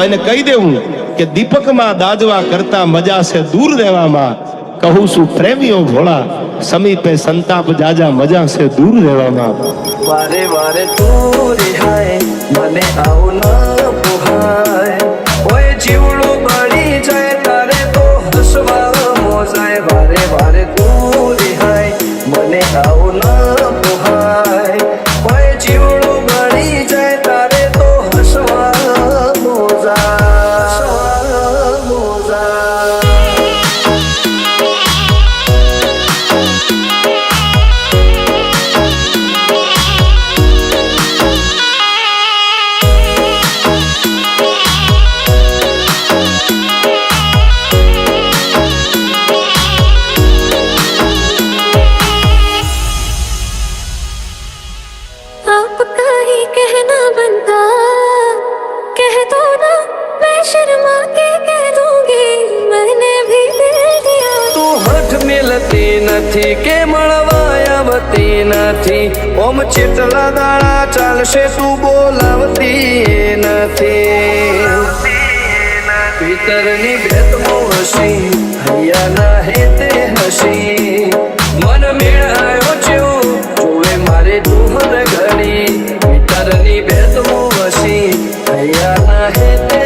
એને કહી દેવું કે દીપકમાં દાજવા કરતા મજા છે દૂર રહેવામાં। કહું છું પ્રેમીઓ ભોળા સમીપે સંતાપ જાજા મજા છે દૂર રહેવામાં। વારે વારે તું રિહાય મને આવું ન પોહાય ઓય જીવડું બળી જાય તારે તો હસવા મોજાય વારે વારે તું રિહાય મને આવું ન પોહાય ઓય જીવડું બળી જાય તારે તો હસવા મોજાય મોજાય। आपका ही कहना बनता कह दो ना मैं शर्मा के कह दूंगी मैंने भी दिल दिया। તું હઠ મિલતી નથી કે મળવા આવતી નથી ઓમ ચેટલા દાડા ચાલશે તું બોલાવતી નથી। પિતરની ભેટમાં હસી હૈયાના હેતે હસી મન મેળાયો છો જોવે મારે તું હર ઘડી પિતરની ભેટમાં હસી હૈયાના હેતે